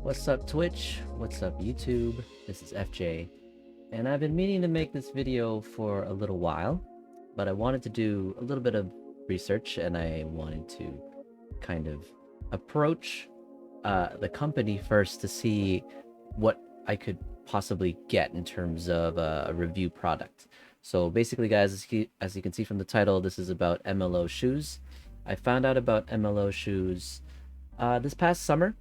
What's up Twitch? What's up YouTube? This is FJ, and I've been meaning to make this video for a little while, but I wanted to do a little bit of research and I wanted to kind of approach the company first to see what I could possibly get in terms of a review product. So basically guys, as you can see from the title, this is about MLO Shoes. I found out about MLO Shoes this past summer.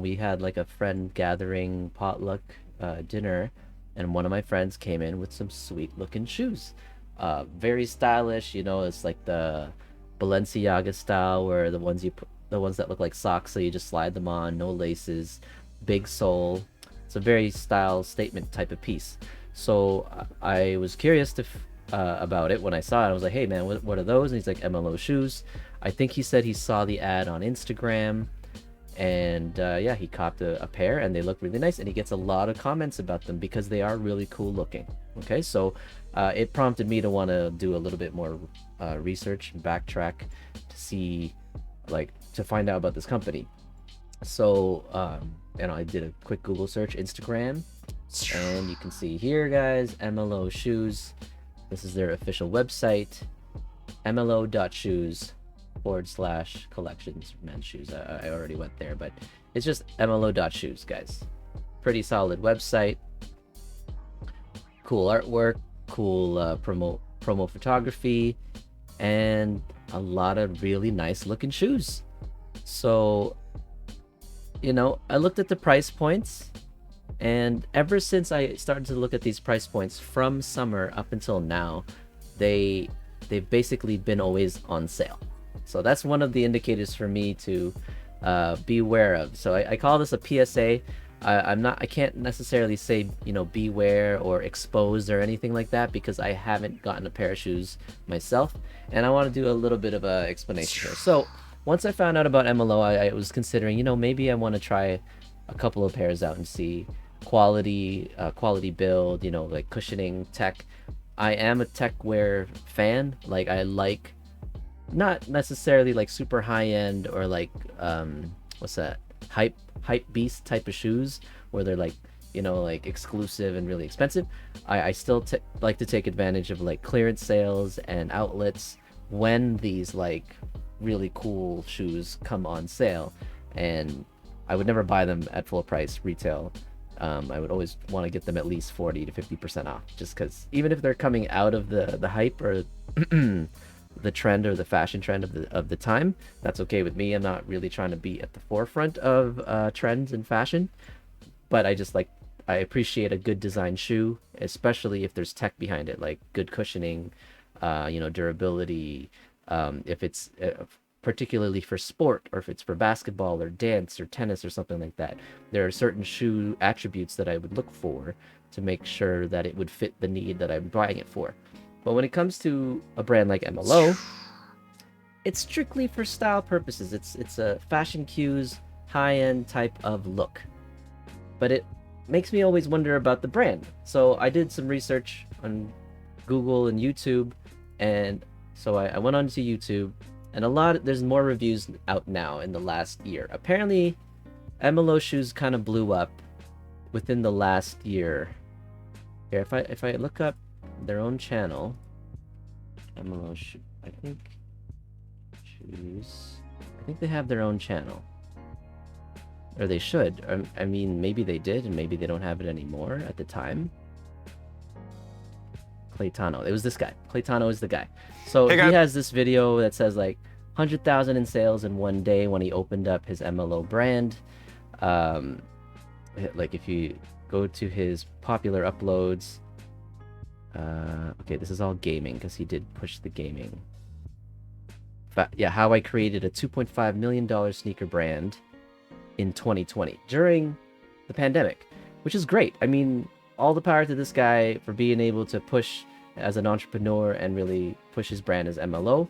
We had like a friend gathering potluck dinner, and one of my friends came in with some sweet looking shoes. Very stylish, you know, it's like the Balenciaga style, where the ones that look like socks, so you just slide them on, no laces, big sole. It's a very style statement type of piece. So I was curious about it when I saw it. I was like, hey man, what are those? And he's like, MLO Shoes. I think he said he saw the ad on Instagram, and yeah, he copped a pair and they look really nice, and he gets a lot of comments about them because they are really cool looking. Okay, so it prompted me to want to do a little bit more research and backtrack to see, like, to find out about this company. So and I did a quick Google search, Instagram, and you can see here guys, MLO Shoes. This is their official website, mlo.shoes/collections men's shoes. I already went there, but it's just mlo.shoes guys. Pretty solid website, cool artwork, cool promo photography, and a lot of really nice looking shoes. So, you know, I looked at the price points, and ever since I started to look at these price points from summer up until now, they've basically been always on sale. So that's one of the indicators for me to be aware of. So I call this a PSA. I can't necessarily say, you know, beware or exposed or anything like that, because I haven't gotten a pair of shoes myself, and I want to do a little bit of a explanation here. So once I found out about MLO, I was considering, you know, maybe I want to try a couple of pairs out and see quality build, you know, like cushioning, tech. I am a Techwear fan. Like, I like, not necessarily like super high end or like what's that, hype beast type of shoes where they're like, you know, like exclusive and really expensive. I still like to take advantage of like clearance sales and outlets when these like really cool shoes come on sale, and I would never buy them at full price retail. I would always want to get them at least 40 to 50% off, just because even if they're coming out of the hype or the trend or the fashion trend of the time, that's okay with me. I'm not really trying to be at the forefront of trends and fashion, but I appreciate a good design shoe, especially if there's tech behind it, like good cushioning, you know, durability. If it's particularly for sport, or if it's for basketball or dance or tennis or something like that, there are certain shoe attributes that I would look for to make sure that it would fit the need that I'm buying it for. But when it comes to a brand like MLO, it's strictly for style purposes. It's a fashion cues, high-end type of look, but it makes me always wonder about the brand. So I did some research on Google and YouTube, and so I went onto YouTube, and there's more reviews out now in the last year. Apparently, MLO Shoes kind of blew up within the last year. Here, if I look up their own channel, MLO Shoes, I think they have their own channel, or they should. I mean, maybe they did, and maybe they don't have it anymore at the time. Claytano. It was this guy. Claytano is the guy. So he has this video that says like 100,000 in sales in one day when he opened up his MLO brand. Like if you go to his popular uploads, okay, this is all gaming because he did push the gaming. But yeah, how I created a $2.5 million sneaker brand in 2020 during the pandemic, which is great. I mean, all the power to this guy for being able to push as an entrepreneur and really push his brand as MLO.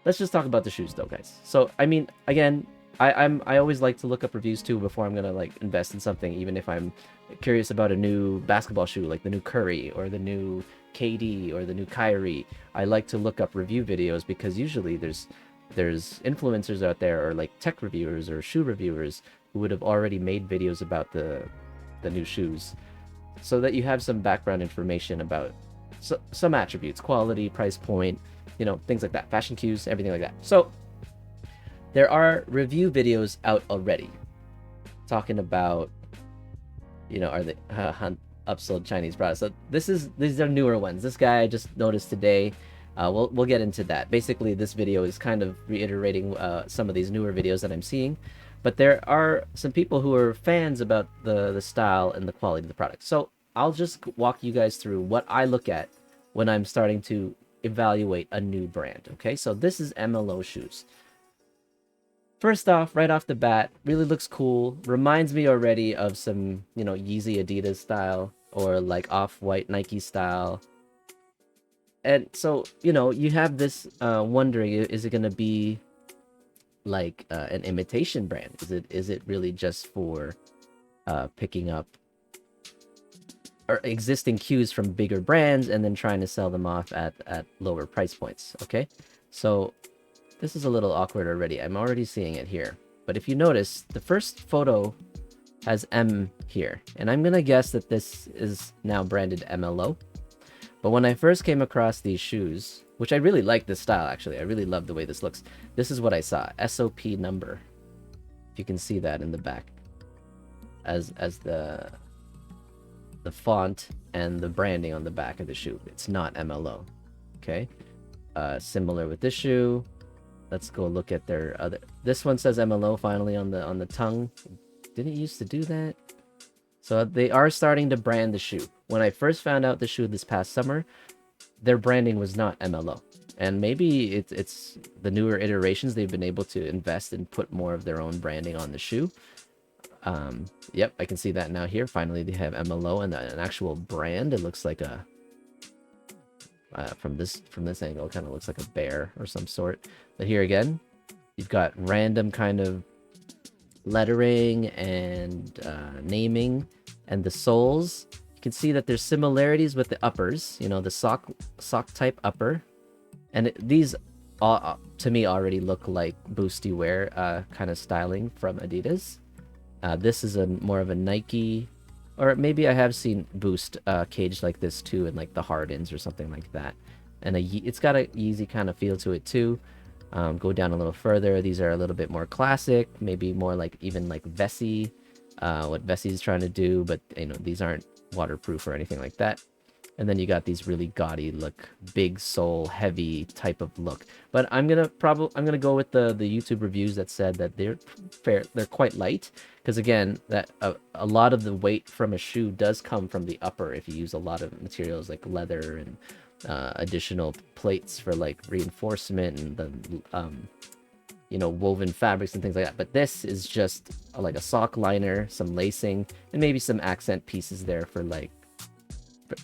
Let's just talk about the shoes though, guys. So I mean, again, I always like to look up reviews too before I'm gonna like invest in something, even if I'm curious about a new basketball shoe like the new Curry or the new KD or the new Kyrie. I like to look up review videos because usually there's influencers out there, or like tech reviewers or shoe reviewers, who would have already made videos about the new shoes, so that you have some background information about some attributes, quality, price point, you know, things like that, fashion cues, everything like that. So there are review videos out already talking about, you know, are they upsold Chinese products. So these are newer ones. This guy I just noticed today. We'll get into that. Basically, this video is kind of reiterating some of these newer videos that I'm seeing, but there are some people who are fans about the style and the quality of the product. So I'll just walk you guys through what I look at when I'm starting to evaluate a new brand. Okay, so this is MLO Shoes. First off, right off the bat, really looks cool. Reminds me already of some, you know, Yeezy Adidas style, or like Off-White Nike style. And so, you know, you have this wondering, is it going to be like an imitation brand? Is it really just for picking up or existing cues from bigger brands and then trying to sell them off at lower price points? Okay, so this is a little awkward already. I'm already seeing it here. But if you notice, the first photo has M here, and I'm gonna guess that this is now branded MLO. But when I first came across these shoes, which I really like this style actually, I really love the way this looks. This is what I saw, SOP number. If you can see that in the back, as the font and the branding on the back of the shoe. It's not MLO. Okay, similar with this shoe. Let's go look at their other. This one says MLO finally on the tongue. Didn't it used to do that? So they are starting to brand the shoe. When I first found out the shoe this past summer, their branding was not MLO. And maybe it's the newer iterations, they've been able to invest and put more of their own branding on the shoe. Yep, I can see that now here. Finally, they have MLO and an actual brand. It looks like a from this angle, it kind of looks like a bear or some sort. But here again, you've got random kind of lettering and naming, and the soles. You can see that there's similarities with the uppers. You know, the sock type upper, and these all, to me already look like boosty wear kind of styling from Adidas. This is more of a Nike, or maybe I have seen Boost cage like this too, in like the Hardens or something like that. And it's got a Yeezy kind of feel to it too. Go down a little further. These are a little bit more classic, maybe more like even like Vessi, what Vessi is trying to do, but you know, these aren't waterproof or anything like that. And then you got these really gaudy look, big sole, heavy type of look. But I'm gonna go with the YouTube reviews that said that they're quite light, because again, that a lot of the weight from a shoe does come from the upper if you use a lot of materials like leather and additional plates for like reinforcement and the you know, woven fabrics and things like that. But this is just like a sock liner, some lacing, and maybe some accent pieces there for like,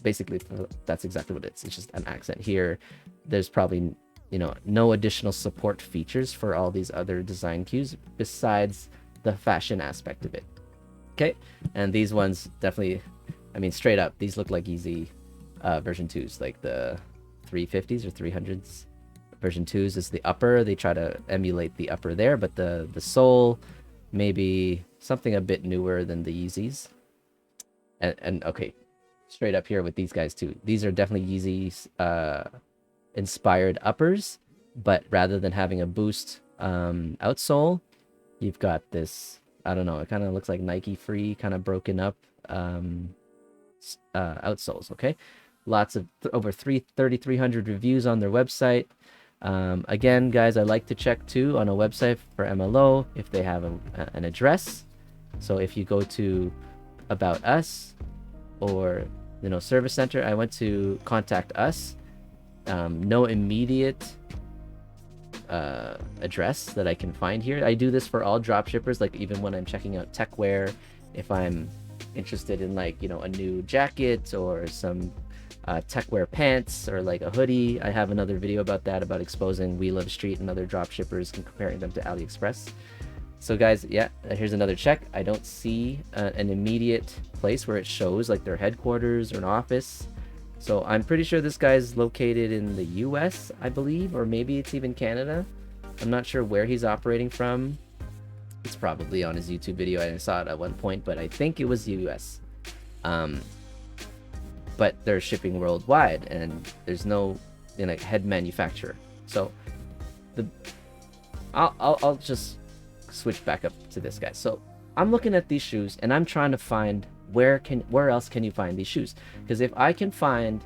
basically that's exactly what it is. It's just an accent here. There's probably, you know, no additional support features for all these other design cues besides the fashion aspect of it. Okay, and these ones definitely, I mean, straight up, these look like Yeezy version 2s, like the 350s or 300s. Version 2s is the upper. They try to emulate the upper there, but the sole maybe something a bit newer than the Yeezys. And okay, straight up here with these guys too. These are definitely Yeezy's inspired uppers, but rather than having a boost outsole, you've got this, I don't know, it kind of looks like Nike Free, kind of broken up outsoles. Okay, lots of over 3,300 reviews on their website. Again, guys, I like to check too on a website for MLO if they have an address. So if you go to About Us or, you know, Service Center, I went to Contact Us. No immediate address that I can find here. I do this for all drop shippers, like even when I'm checking out Techwear, if I'm interested in like, you know, a new jacket or some Techwear pants or like a hoodie. I have another video about that, about exposing WeLoveStreet and other drop shippers and comparing them to AliExpress. So guys, yeah, here's another check. I don't see an immediate place where it shows like their headquarters or an office. So I'm pretty sure this guy's located in the US, I believe, or maybe it's even Canada. I'm not sure where he's operating from. It's probably on his YouTube video. I saw it at one point, but I think it was US. But they're shipping worldwide, and there's no head manufacturer. So I'll just switch back up to this guy. So I'm looking at these shoes, and I'm trying to find where else can you find these shoes? Because if I can find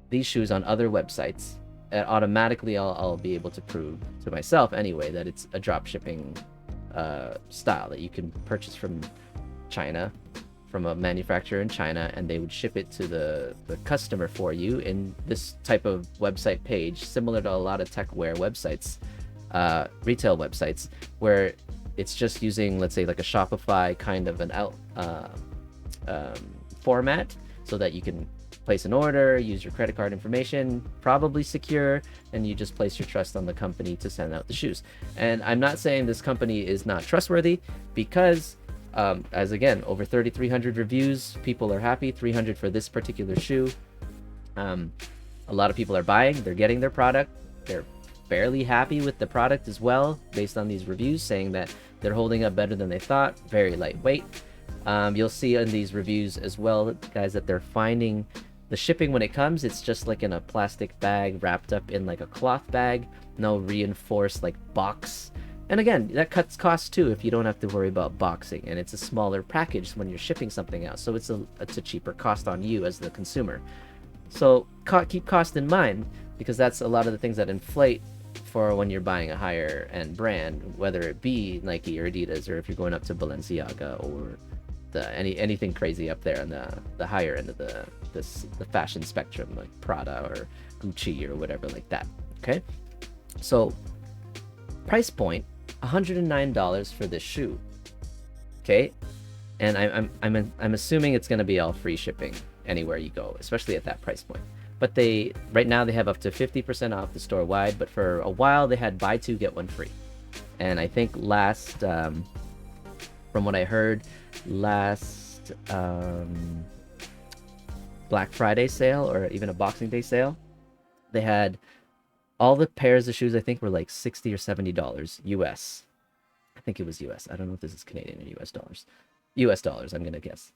these shoes on other websites, automatically I'll be able to prove to myself anyway that it's a drop shipping style that you can purchase from China, from a manufacturer in China, and they would ship it to the customer for you in this type of website page, similar to a lot of Techwear websites, retail websites, where it's just using, let's say, like a Shopify kind of an format, so that you can place an order, use your credit card information, probably secure, and you just place your trust on the company to send out the shoes. And I'm not saying this company is not trustworthy, because as again, over 3,300 reviews, people are happy. 300 for this particular shoe. A lot of people are buying, they're getting their product, they're fairly happy with the product as well, based on these reviews, saying that they're holding up better than they thought, very lightweight. You'll see in these reviews as well, guys, that they're finding the shipping when it comes, it's just like in a plastic bag wrapped up in like a cloth bag, no reinforced like box. And again, that cuts costs too if you don't have to worry about boxing, and it's a smaller package when you're shipping something out, so it's a cheaper cost on you as the consumer. So keep cost in mind, because that's a lot of the things that inflate for when you're buying a higher end brand, whether it be Nike or Adidas, or if you're going up to Balenciaga or anything crazy up there on the higher end of the fashion spectrum, like Prada or Gucci or whatever like that. Okay, so price point $109 for this shoe. Okay, and I'm assuming it's going to be all free shipping anywhere you go, especially at that price point. But right now they have up to 50% off the store wide, but for a while they had buy two get one free. And I think from what I heard, last Black Friday sale, or even a Boxing Day sale, they had all the pairs of shoes, I think, were like $60 or $70 US. I think it was US. I don't know if this is Canadian or US dollars. US dollars, I'm going to guess.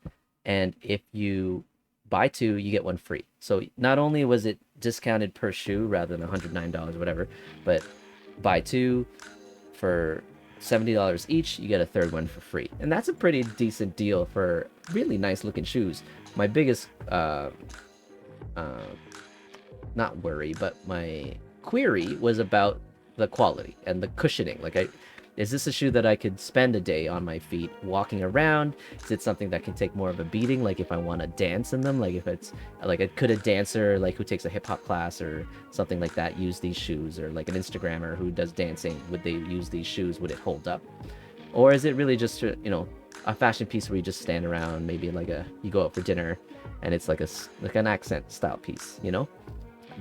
And if you buy two, you get one free. So not only was it discounted per shoe rather than $109 or whatever, but buy two for $70 each, you get a third one for free. And that's a pretty decent deal for really nice looking shoes. My biggest, not worry, but my query was about the quality and the cushioning. Like, is this a shoe that I could spend a day on my feet walking around? Is it something that can take more of a beating, like if I want to dance in them? Like, if it's like, could a dancer like who takes a hip-hop class or something like that use these shoes? Or like an Instagrammer who does dancing, would they use these shoes? Would it hold up? Or is it really just a fashion piece where you just stand around, maybe like you go out for dinner and it's like an accent style piece,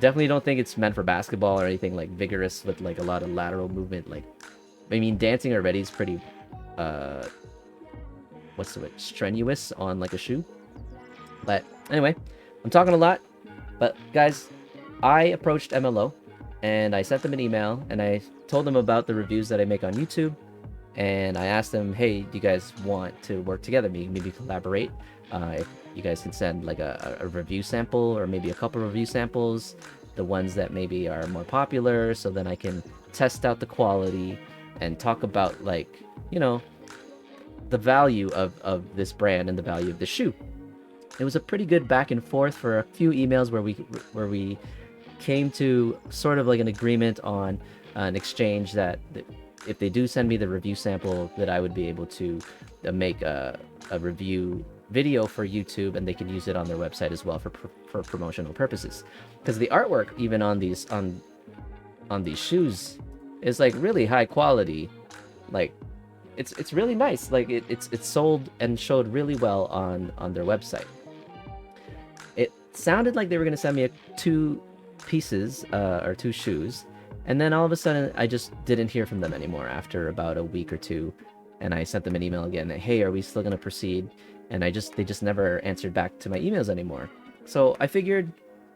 Definitely don't think it's meant for basketball or anything like vigorous with like a lot of lateral movement. Like, I mean, dancing already is pretty, what's the word? Strenuous on like a shoe. But anyway, I'm talking a lot. But guys, I approached MLO and I sent them an email and I told them about the reviews that I make on YouTube. And I asked them, hey, do you guys want to work together? Maybe collaborate? If you guys can send like a review sample, or maybe a couple review samples, the ones that maybe are more popular, so then I can test out the quality and talk about like, the value of this brand and the value of the shoe. It was a pretty good back and forth for a few emails where we came to sort of like an agreement on an exchange that if they do send me the review sample, that I would be able to make a review video for YouTube, and they can use it on their website as well for promotional purposes. Because the artwork even on these shoes is like really high quality. Like it's really nice. Like it's sold and showed really well on their website. It sounded like they were going to send me two pieces or two shoes, and then all of a sudden I just didn't hear from them anymore after about a week or two. And I sent them an email again, hey, are we still going to proceed? And they just never answered back to my emails anymore. So I figured,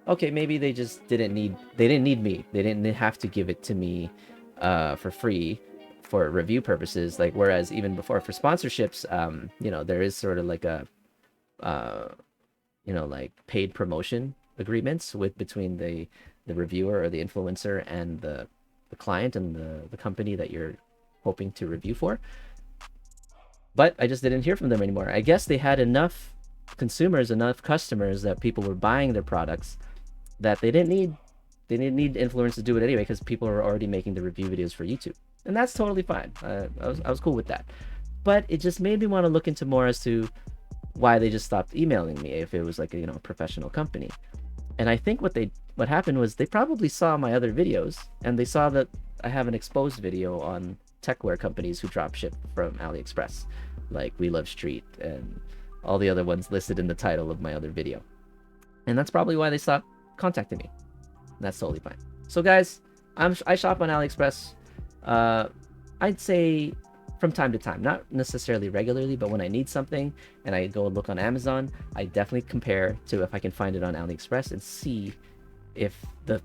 okay, maybe they didn't need me. They didn't have to give it to me for free for review purposes. Like, whereas even before for sponsorships, you know, there is sort of like a, you know, like paid promotion agreements with between the reviewer or the influencer and the client and the company that you're hoping to review for. But I just didn't hear from them anymore. I guess they had enough consumers, enough customers that people were buying their products that they didn't need influencers to do it anyway, because people were already making the review videos for YouTube, and that's totally fine. I was cool with that, but it just made me want to look into more as to why they just stopped emailing me if it was like a, you know, professional company. And I think what happened was they probably saw my other videos, and they saw that I have an exposed video on techwear companies who drop ship from AliExpress, like WeLoveStreet and all the other ones listed in the title of my other video. And that's probably why they stopped contacting me. That's totally fine. So guys, I shop on AliExpress. I'd say from time to time, not necessarily regularly, but when I need something and I go and look on Amazon, I definitely compare to if I can find it on AliExpress and see if the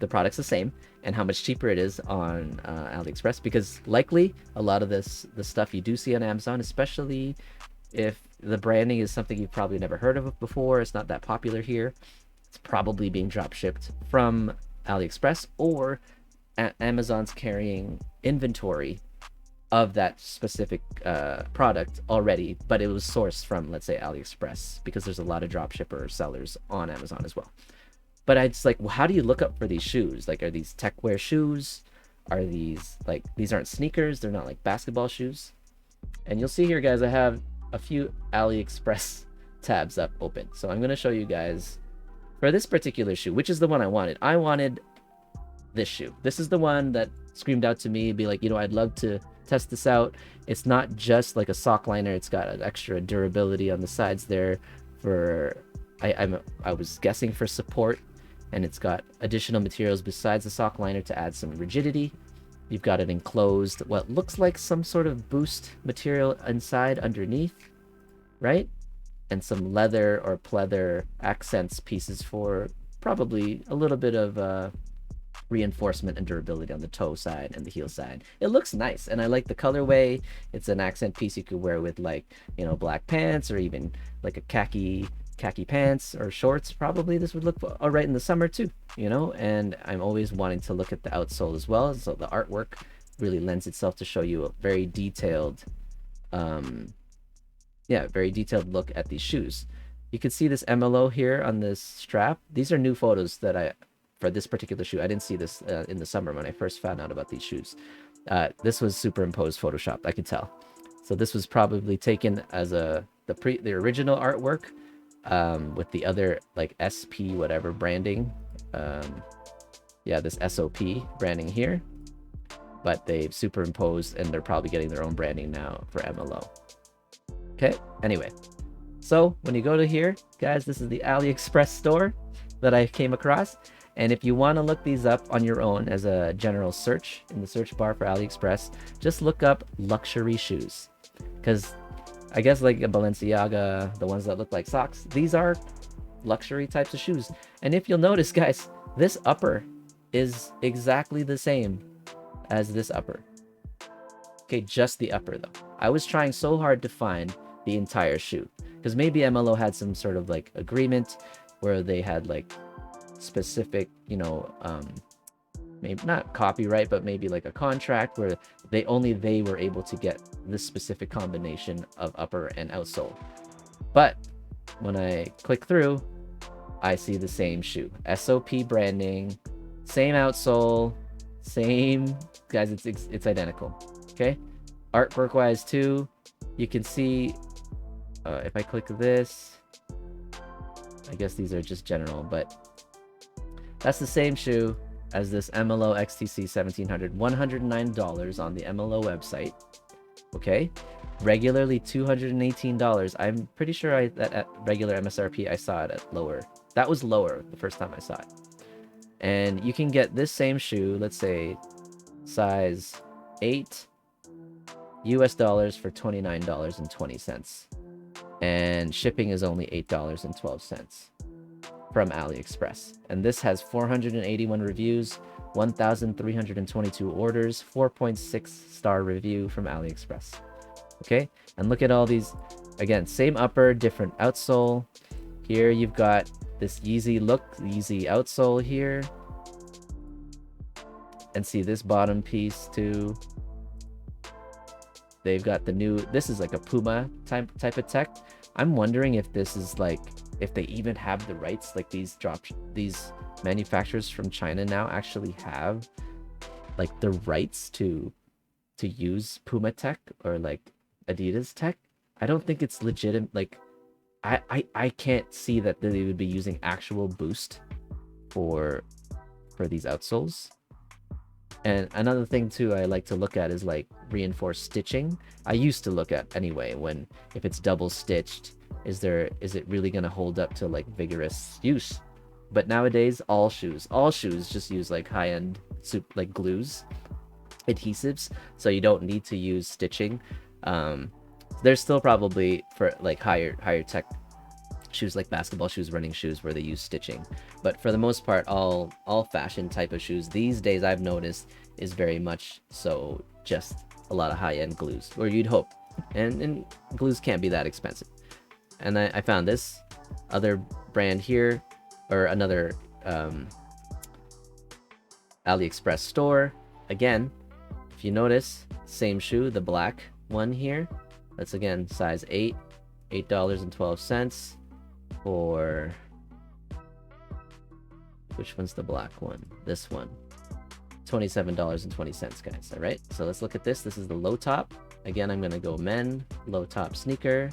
product's the same and how much cheaper it is on AliExpress, because likely a lot of the stuff you do see on Amazon, especially if the branding is something you've probably never heard of before, it's not that popular here, it's probably being drop shipped from AliExpress, or Amazon's carrying inventory of that specific product already, but it was sourced from, let's say, AliExpress, because there's a lot of drop shipper sellers on Amazon as well. But it's like, well, how do you look up for these shoes? Like, are these Techwear shoes? Are these, like, these aren't sneakers, they're not like basketball shoes? And you'll see here, guys, I have a few AliExpress tabs up open. So I'm going to show you guys for this particular shoe, which is the one I wanted. I wanted this shoe. This is the one that screamed out to me, be like, you know, I'd love to test this out. It's not just like a sock liner. It's got an extra durability on the sides there for, I was guessing for support, and it's got additional materials besides the sock liner to add some rigidity. You've got an enclosed, what looks like some sort of boost material inside underneath, right? And some leather or pleather accents pieces for probably a little bit of reinforcement and durability on the toe side and the heel side. It looks nice, and I like the colorway. It's an accent piece you could wear with, like, you know, black pants, or even like a khaki pants or shorts. Probably this would look all right in the summer too, you know. And I'm always wanting to look at the outsole as well, so the artwork really lends itself to show you a very detailed very detailed look at these shoes. You can see this MLO here on this strap. These are new photos that for this particular shoe. I didn't see this in the summer when I first found out about these shoes. This was superimposed Photoshop, I could tell. So this was probably taken as the original artwork with the other, like, SP whatever branding. This SOP branding here. But they've superimposed, and they're probably getting their own branding now for MLO. Okay, anyway. So when you go to here, guys, this is the AliExpress store that I came across. And if you want to look these up on your own as a general search in the search bar for AliExpress, just look up luxury shoes. Because I guess like a Balenciaga, the ones that look like socks, these are luxury types of shoes. And if you'll notice, guys, this upper is exactly the same as this upper. Okay, just the upper though. I was trying so hard to find the entire shoe, because maybe MLO had some sort of like agreement where they had like specific, you know, maybe not copyright, but maybe like a contract where they were able to get this specific combination of upper and outsole. But when I click through, I see the same shoe, SOP branding, same outsole, same, guys, it's identical. Okay, artwork wise too, you can see if I click this, I guess these are just general, but that's the same shoe as this MLO XTC 1700, $109 on the MLO website. Okay, regularly $218. I'm pretty sure that at regular MSRP I saw it at lower. That was lower the first time I saw it. And you can get this same shoe, let's say size 8 US dollars for $29.20. And shipping is only $8.12 from AliExpress. And this has 481 reviews, 1,322 orders, 4.6 star review from AliExpress. Okay, and look at all these. Again, same upper, different outsole. Here you've got this Yeezy look, Yeezy outsole here. And see this bottom piece too. They've got the new, this is like a Puma type of tech. I'm wondering if this is like, if they even have the rights, like these manufacturers from China now actually have like the rights to use Puma tech or like Adidas tech. I don't think it's legitimate. Like I can't see that they would be using actual boost for these outsoles. And another thing too I like to look at is like reinforced stitching. I used to look at anyway, when if it's double stitched, is it really going to hold up to like vigorous use? But nowadays all shoes just use like high-end like glues, adhesives, so you don't need to use stitching. There's still probably for like higher tech shoes like basketball shoes, running shoes, where they use stitching, but for the most part all fashion type of shoes these days I've noticed is very much so just a lot of high-end glues, or you'd hope, and glues can't be that expensive. And I found this other brand here, or another AliExpress store. Again, if you notice, same shoe, the black one here, that's again size 8, $8.12 for, which one's the black one? This one, $27.20, guys. All right, so let's look at this. This is the low top. Again, I'm gonna go men, low top sneaker,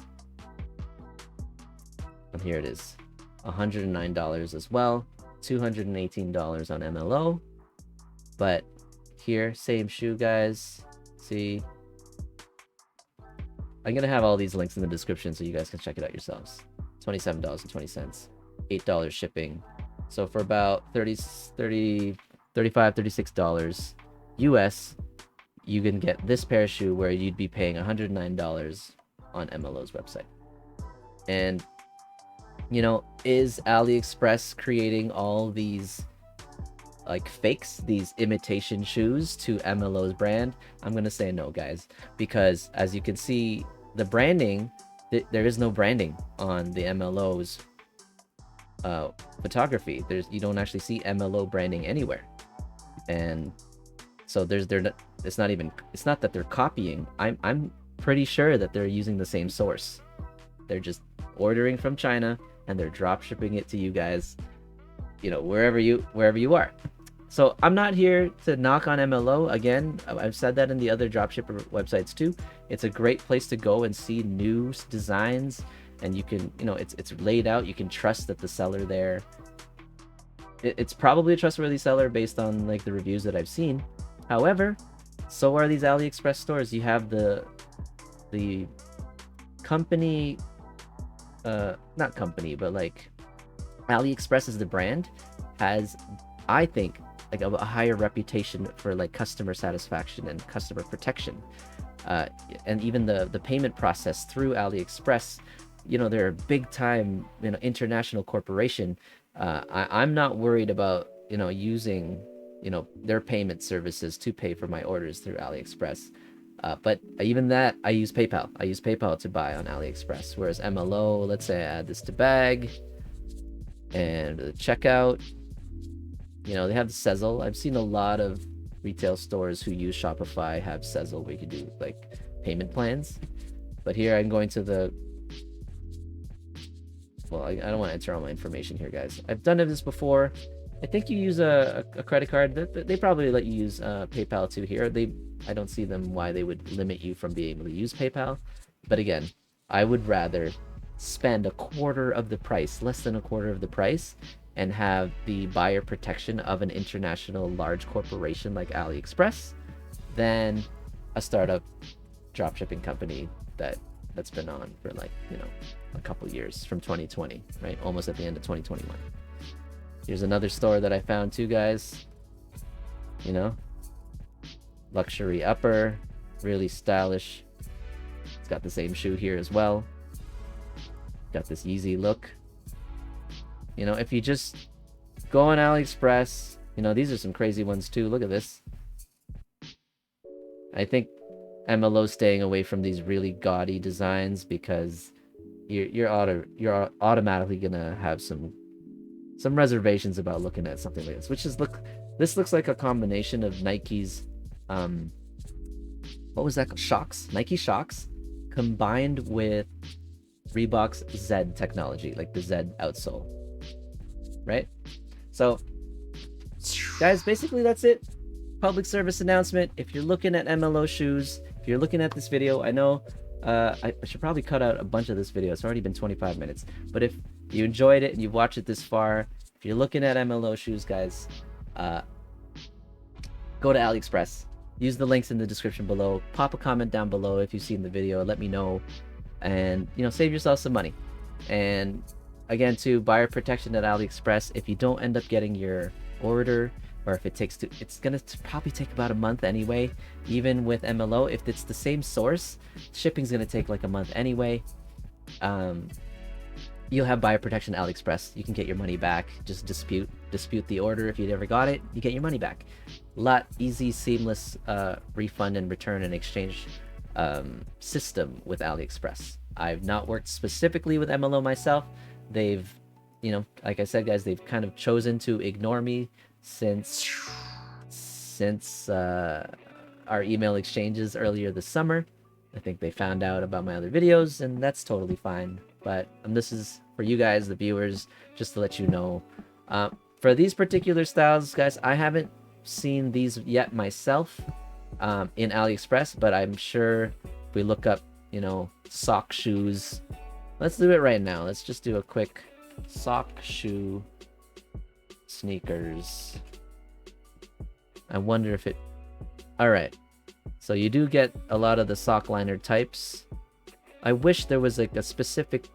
and here it is, $109 as well, $218 on MLO. But here, same shoe, guys. See, I'm gonna have all these links in the description so you guys can check it out yourselves. $27.20, $8 shipping. So for about $35, $36 US, you can get this pair of shoe where you'd be paying $109 on MLO's website. And you know, is AliExpress creating all these like fakes, these imitation shoes to MLO's brand? I'm gonna say no, guys, because as you can see, the branding, there is no branding on the MLO's photography. You don't actually see MLO branding anywhere, and so it's not that they're copying. I'm pretty sure that they're using the same source. They're just ordering from China and they're drop shipping it to you guys, you know, wherever you are. So I'm not here to knock on MLO. Again, I've said that in the other dropshipper websites too. It's a great place to go and see new designs, and you can, you know, it's laid out. You can trust that the seller there, it's probably a trustworthy seller based on like the reviews that I've seen. However, so are these AliExpress stores. You have the company, not company, but like AliExpress as the brand has, I think, like a higher reputation for like customer satisfaction and customer protection, and even the payment process through AliExpress. You know, they're a big time, you know, international corporation. I'm not worried about, you know, using, you know, their payment services to pay for my orders through AliExpress. But even that, I use PayPal. I use PayPal to buy on AliExpress. Whereas MLO, let's say I add this to bag and the checkout, you know, they have the Sezzle. I've seen a lot of retail stores who use Shopify have Sezzle where you can do like payment plans. But here I'm going to the, well, I don't want to enter all my information here, guys. I've done this before. I think you use a credit card. They probably let you use PayPal too here. I don't see them why they would limit you from being able to use PayPal. But again, I would rather spend a quarter of the price, less than a quarter of the price, and have the buyer protection of an international large corporation like AliExpress than a startup dropshipping company that's been on for like, you know, a couple years, from 2020, right? Almost at the end of 2021. Here's another store that I found too, guys. You know, luxury upper, really stylish. It's got the same shoe here as well. Got this Yeezy look. You know, if you just go on AliExpress, You know, these are some crazy ones too. Look at this. I think MLO's staying away from these really gaudy designs because you're automatically gonna have some reservations about looking at something like this. Which is this looks like a combination of Nike's what was that? Shocks? Nike Shocks combined with Reebok's Z technology, like the Z outsole. Right? So guys, basically that's it. Public service announcement. If you're looking at MLO shoes, if you're looking at this video, I know I should probably cut out a bunch of this video. It's already been 25 minutes. But if you enjoyed it and you've watched it this far, if you're looking at MLO shoes, guys, go to AliExpress. Use the links in the description below. Pop a comment down below if you've seen the video. Let me know. And, you know, save yourself some money. And again, too, buyer protection at AliExpress. If you don't end up getting your order, or if it's gonna probably take about a month anyway. Even with MLO, if it's the same source, shipping's gonna take like a month anyway. You'll have buyer protection at AliExpress. You can get your money back. Just dispute the order. If you never got it, you get your money back. Easy, seamless refund and return and exchange system with AliExpress. I've not worked specifically with MLO myself. They've, you know, like I said, guys, they've kind of chosen to ignore me since our email exchanges earlier this summer. I think they found out about my other videos, and that's totally fine. But this is for you guys, the viewers, just to let you know. For these particular styles, guys, I haven't seen these yet myself in AliExpress, but I'm sure if we look up, you know, sock shoes. Let's do it right now. Let's just do a quick sock shoe sneakers. I wonder if it... Alright, so you do get a lot of the sock liner types. I wish there was like a specific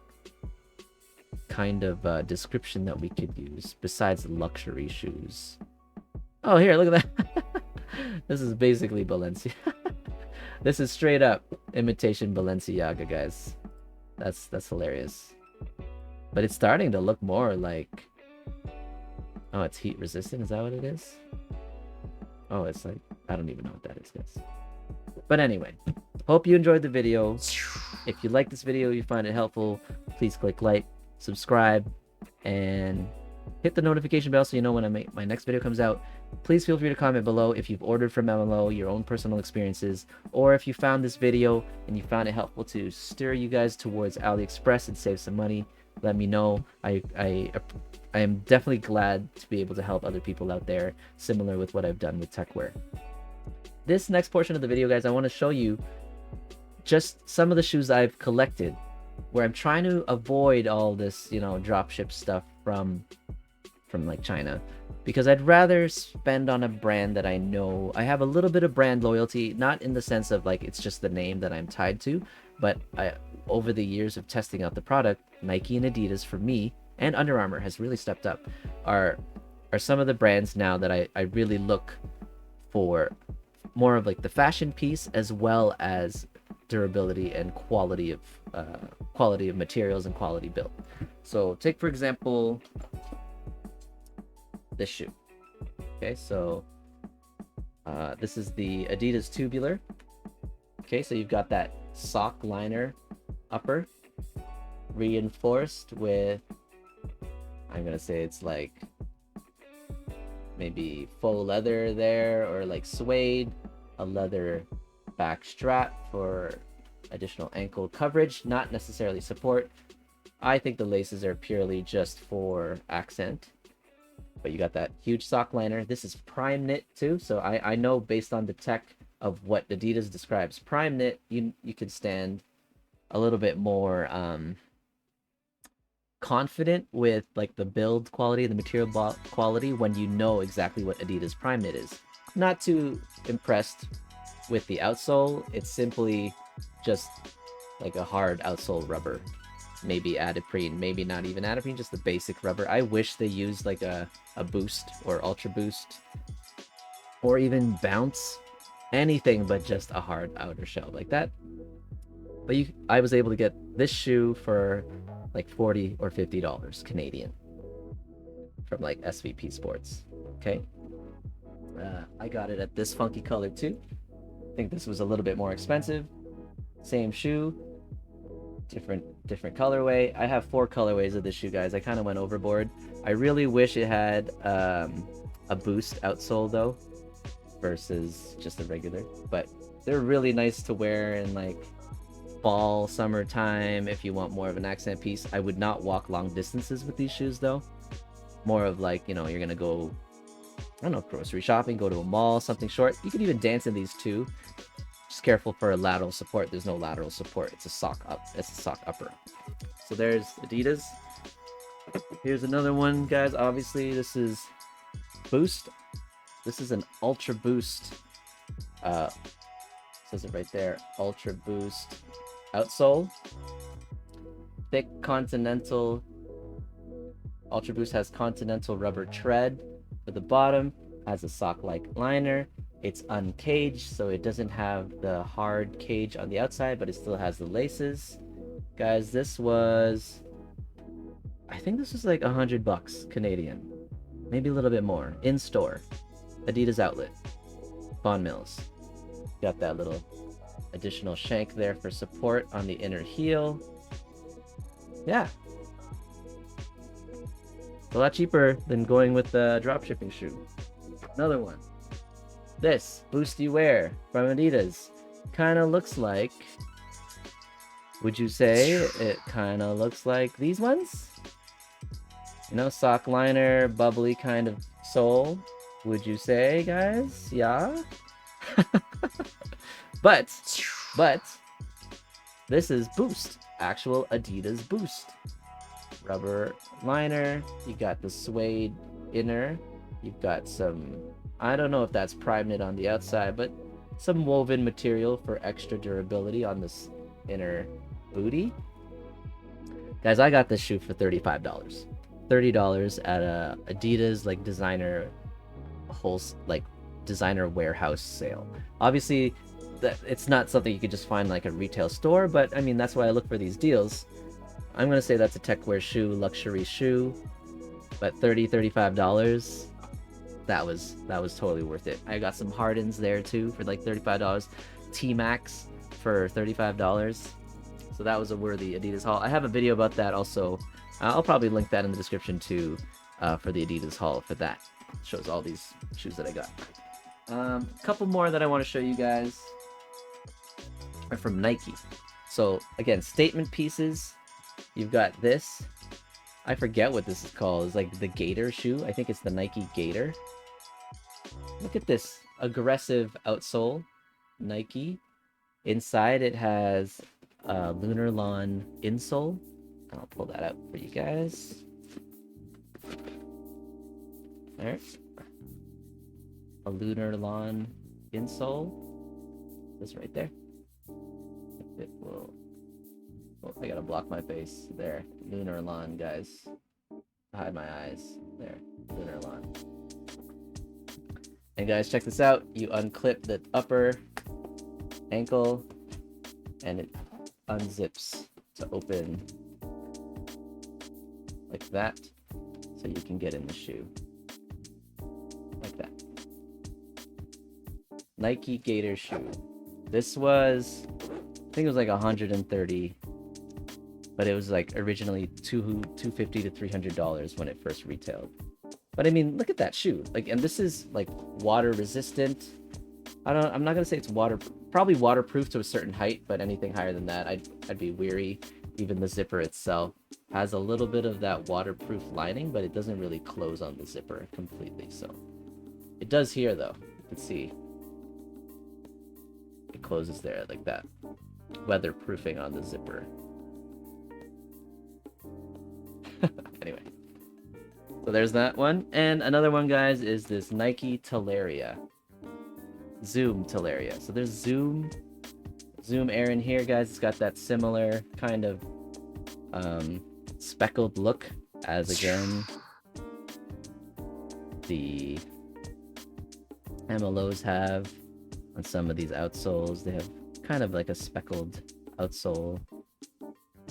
kind of description that we could use besides luxury shoes. Oh, here, look at that. This is basically Balenciaga. This is straight up imitation Balenciaga, guys. That's hilarious. But it's starting to look more like... Oh, it's heat resistant. Is that what it is? Oh, it's like... I don't even know what that is, guys. But anyway, hope you enjoyed the video. If you like this video, you find it helpful, please click like, subscribe, and hit the notification bell so you know when my next video comes out. Please feel free to comment below if you've ordered from MLO, your own personal experiences, or if you found this video and you found it helpful to steer you guys towards AliExpress and save some money. Let me know. I am definitely glad to be able to help other people out there, similar with what I've done with Techwear. This next portion of the video, guys, I want to show you just some of the shoes I've collected, where I'm trying to avoid all this, you know, dropship stuff from like China, because I'd rather spend on a brand that I know I have a little bit of brand loyalty, not in the sense of like it's just the name that I'm tied to, but over the years of testing out the product, Nike and Adidas for me, and Under Armour has really stepped up, are some of the brands now that I really look for more of like the fashion piece as well as durability and quality of materials and quality build. So take for example this shoe. Okay, so this is the Adidas Tubular. Okay, so you've got that sock liner upper reinforced with, I'm gonna say it's like maybe faux leather there, or like suede, a leather back strap for additional ankle coverage, not necessarily support. I think the laces are purely just for accent. But you got that huge sock liner. This is prime knit too, so I know based on the tech of what Adidas describes prime knit, you can stand a little bit more confident with like the build quality, the material quality, when you know exactly what Adidas prime knit is. Not too impressed with the outsole. It's simply just like a hard outsole rubber, maybe adiprene, maybe not even adiprene, just the basic rubber. I wish they used like a boost or ultra boost or even bounce, anything but just a hard outer shell like that. But I was able to get this shoe for like $40 or $50 Canadian from like SVP Sports. Okay, I got it at this funky color too. I think this was a little bit more expensive. Same shoe, different colorway. I have 4 colorways of this shoe, guys. I kind of went overboard. I really wish it had a boost outsole though, versus just a regular. But they're really nice to wear in like fall, summertime, if you want more of an accent piece. I would not walk long distances with these shoes though. More of like, you know, you're gonna go, I don't know, grocery shopping, go to a mall, something short. You could even dance in these too. Just careful for a lateral support. There's no lateral support. It's a sock up. It's a sock upper. So there's Adidas. Here's another one, guys. Obviously, this is Boost. This is an Ultra Boost. Says it right there. Ultra Boost outsole. Thick Continental. Ultra Boost has Continental rubber tread for the bottom. Has a sock-like liner. It's uncaged, so it doesn't have the hard cage on the outside, but it still has the laces. Guys, this was, I think this was like $100 Canadian, maybe a little bit more, in store. Adidas outlet, Vaughan Mills. Got that little additional shank there for support on the inner heel. Yeah, a lot cheaper than going with the dropshipping shoe. Another one. This Boosty Wear from Adidas kind of looks like, would you say it kind of looks like these ones? You know, sock liner, bubbly kind of sole. Would you say, guys? Yeah. but this is Boost, actual Adidas Boost. Rubber liner. You got the suede inner. You've got some, I don't know if that's prime knit on the outside, but some woven material for extra durability on this inner booty. Guys, I got this shoe for $35. $30 at a Adidas like designer designer warehouse sale. Obviously, that it's not something you could just find like a retail store, but I mean that's why I look for these deals. I'm gonna say that's a Techwear shoe, luxury shoe, but $35. That was totally worth it. I got some Hardens there too for like $35. T-Max for $35. So that was a worthy Adidas haul. I have a video about that also. I'll probably link that in the description too, for the Adidas haul for that. It shows all these shoes that I got. A couple more that I want to show you guys are from Nike. So again, statement pieces. You've got this. I forget what this is called. It's like the Gator shoe. I think it's the Nike Gator. Look at this aggressive outsole, Nike. Inside it has a Lunar Lawn insole. I'll pull that out for you guys. There. A Lunar Lawn insole. This right there. It will. Oh, I gotta block my face. There. Lunar Lawn, guys. Hide my eyes. There. Lunar Lawn. And guys, check this out. You unclip the upper ankle and it unzips to open like that, so you can get in the shoe like that. Nike Gator shoe. This was, I think it was like 130, but it was like originally $250 to $300 when it first retailed. But I mean, look at that shoe. Like, and this is like water resistant. I'm not gonna say it's probably waterproof to a certain height, but anything higher than that, I'd be weary. Even the zipper itself has a little bit of that waterproof lining, but it doesn't really close on the zipper completely. So it does here though. You can see it closes there like that. Weatherproofing on the zipper. Anyway. So there's that one. And another one, guys, is this Nike Teleria. Zoom Teleria. So there's Zoom Air in here, guys. It's got that similar kind of speckled look as, again, the MLOs have on some of these outsoles. They have kind of like a speckled outsole.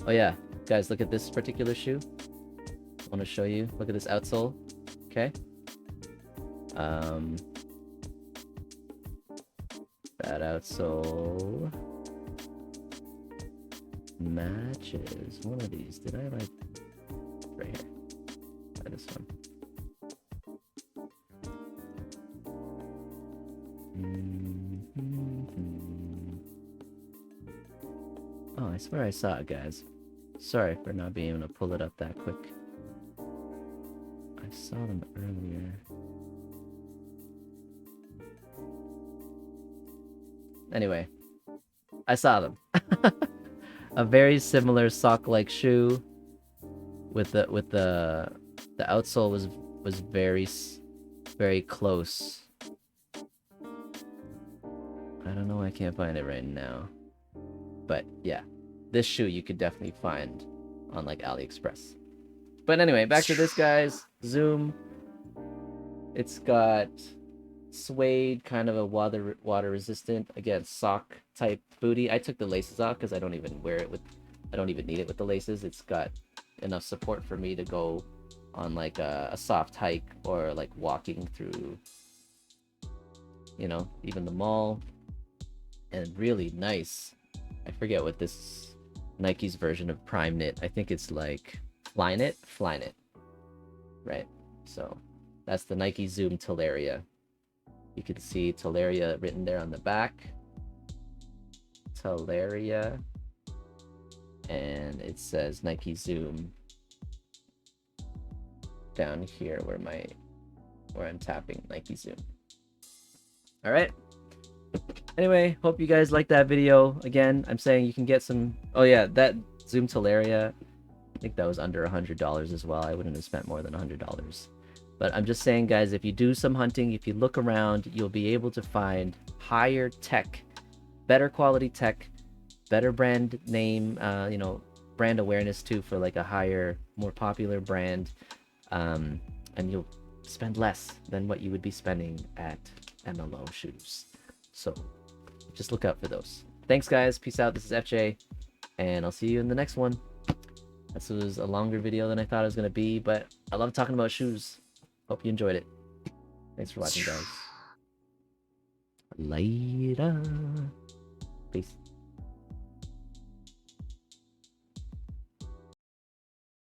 Oh yeah, guys, look at this particular shoe. I want to show you. Look at this outsole. Okay. that out. So matches. One of these. Did I like right here? Try this one. Oh, I swear I saw it, guys. Sorry for not being able to pull it up that quick. I saw them earlier. Anyway, I saw them. A very similar sock-like shoe with the outsole was very close. I don't know why I can't find it right now. But yeah, this shoe you could definitely find on like AliExpress. But anyway, back to this, guys. Zoom. It's got suede, kind of a water resistant, again, sock type booty. I took the laces off because I don't even wear it with, I don't even need it with the laces. It's got enough support for me to go on like a soft hike or like walking through, you know, even the mall. And really nice. I forget what this Nike's version of Prime Knit. I think it's like Flyknit, right? So that's the Nike Zoom Teleria. You can see Teleria written there on the back. Teleria, and it says Nike Zoom down here where I'm tapping Nike Zoom. All right. Anyway, hope you guys liked that video. Again, I'm saying you can get some. Oh yeah, that Zoom Teleria, I think that was under $100 as well. I wouldn't have spent more than $100. But I'm just saying, guys, if you do some hunting, if you look around, you'll be able to find higher tech, better quality tech, better brand name, you know, brand awareness too for like a higher, more popular brand, and you'll spend less than what you would be spending at MLO Shoes. So just look out for those. Thanks, guys. Peace out. This is FJ, and I'll see you in the next one. This was a longer video than I thought it was going to be, but I love talking about shoes. Hope you enjoyed it. Thanks for watching, guys. Later. Peace.